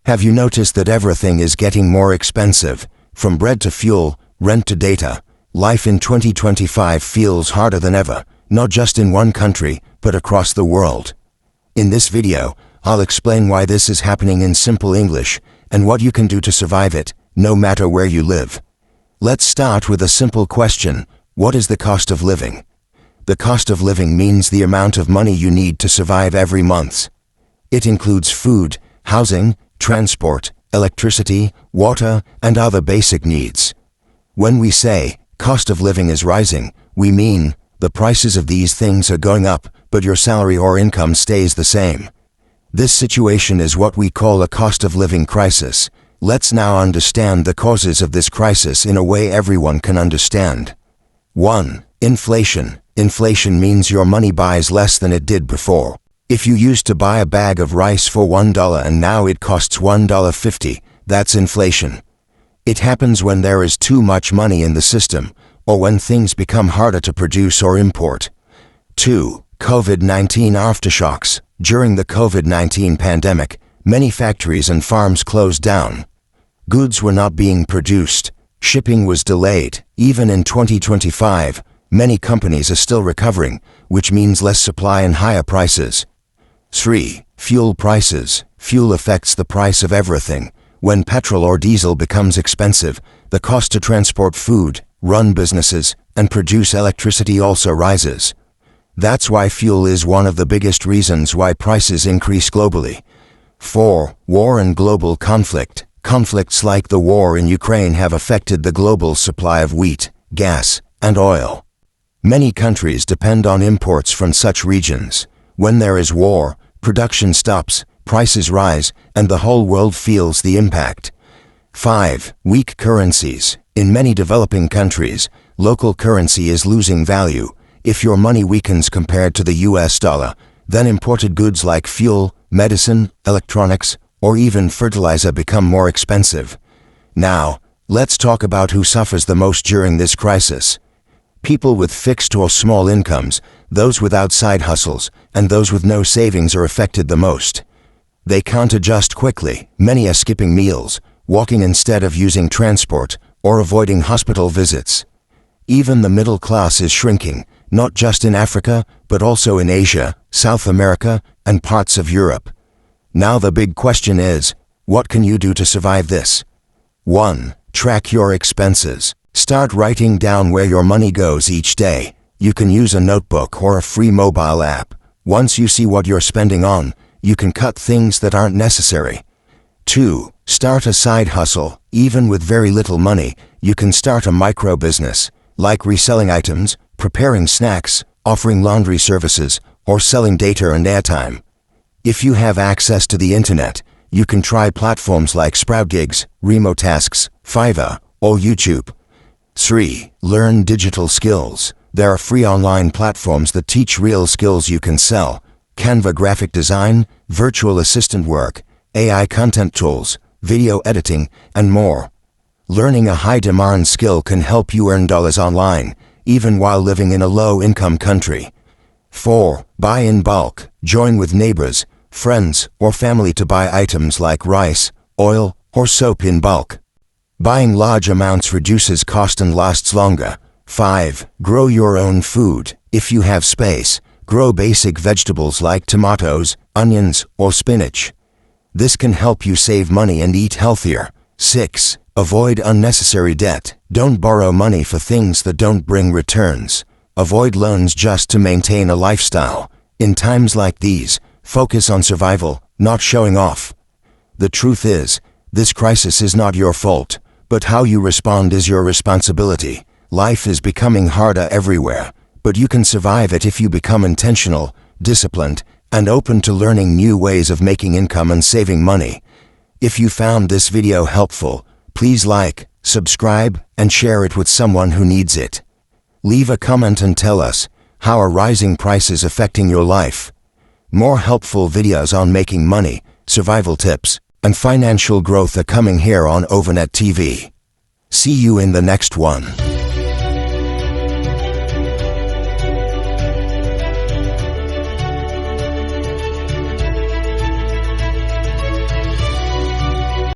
Have you noticed that everything is getting more expensive? From bread to fuel, rent to data. Life in 2025 feels harder than ever, not just in one country, but across the world. In this video, I'll explain why this is happening in simple English, and what you can do to survive it, no matter where you live. Let's start with a simple question. What is the cost of living? The cost of living means the amount of money you need to survive every month. It includes food, housing, transport, electricity, water, and other basic needs. When we say, cost of living is rising, we mean, the prices of these things are going up, but your salary or income stays the same. This situation is what we call a cost of living crisis. Let's now understand the causes of this crisis in a way everyone can understand. 1. Inflation. Inflation means your money buys less than it did before. If you used to buy a bag of rice for $1 and now it costs $1.50, that's inflation. It happens when there is too much money in the system, or when things become harder to produce or import. 2. COVID-19 aftershocks. During the COVID-19 pandemic, many factories and farms closed down. Goods were not being produced. Shipping was delayed. Even in 2025, many companies are still recovering, which means less supply and higher prices. 3. Fuel prices. Fuel affects the price of everything. When petrol or diesel becomes expensive, the cost to transport food, run businesses, and produce electricity also rises. That's why fuel is one of the biggest reasons why prices increase globally. 4. War and global conflict. Conflicts like the war in Ukraine have affected the global supply of wheat, gas, and oil. Many countries depend on imports from such regions. When there is war, production stops, prices rise, and the whole world feels the impact. 5. Weak currencies. In many developing countries, local currency is losing value. If your money weakens compared to the US dollar, then imported goods like fuel, medicine, electronics, or even fertilizer become more expensive. Now, let's talk about who suffers the most during this crisis. People with fixed or small incomes, those without side hustles, and those with no savings are affected the most. They can't adjust quickly. Many are skipping meals, walking instead of using transport, or avoiding hospital visits. Even the middle class is shrinking, not just in Africa, but also in Asia, South America, and parts of Europe. Now the big question is, what can you do to survive this? 1. Track your expenses. Start writing down where your money goes each day. You can use a notebook or a free mobile app. Once you see what you're spending on, you can cut things that aren't necessary. 2. Start a side hustle. Even with very little money, you can start a micro business, like reselling items, preparing snacks, offering laundry services, or selling data and airtime. If you have access to the internet, you can try platforms like Sprout Gigs, Remote Tasks, Fiverr, or YouTube. 3. Learn digital skills. There are free online platforms that teach real skills you can sell. Canva graphic design, virtual assistant work, AI content tools, video editing, and more. Learning a high-demand skill can help you earn dollars online, even while living in a low-income country. 4. Buy in bulk. Join with neighbors, friends, or family to buy items like rice, oil, or soap in bulk. Buying large amounts reduces cost and lasts longer. 5. Grow your own food. If you have space, grow basic vegetables like tomatoes, onions, or spinach. This can help you save money and eat healthier. 6. Avoid unnecessary debt. Don't borrow money for things that don't bring returns. Avoid loans just to maintain a lifestyle. In times like these, focus on survival, not showing off. The truth is, this crisis is not your fault, but how you respond is your responsibility. Life is becoming harder everywhere, but you can survive it if you become intentional, disciplined, and open to learning new ways of making income and saving money. If you found this video helpful, please like, subscribe, and share it with someone who needs it. Leave a comment and tell us, how are rising prices affecting your life? More helpful videos on making money, survival tips, and financial growth are coming here on Overnet TV. See you in the next one.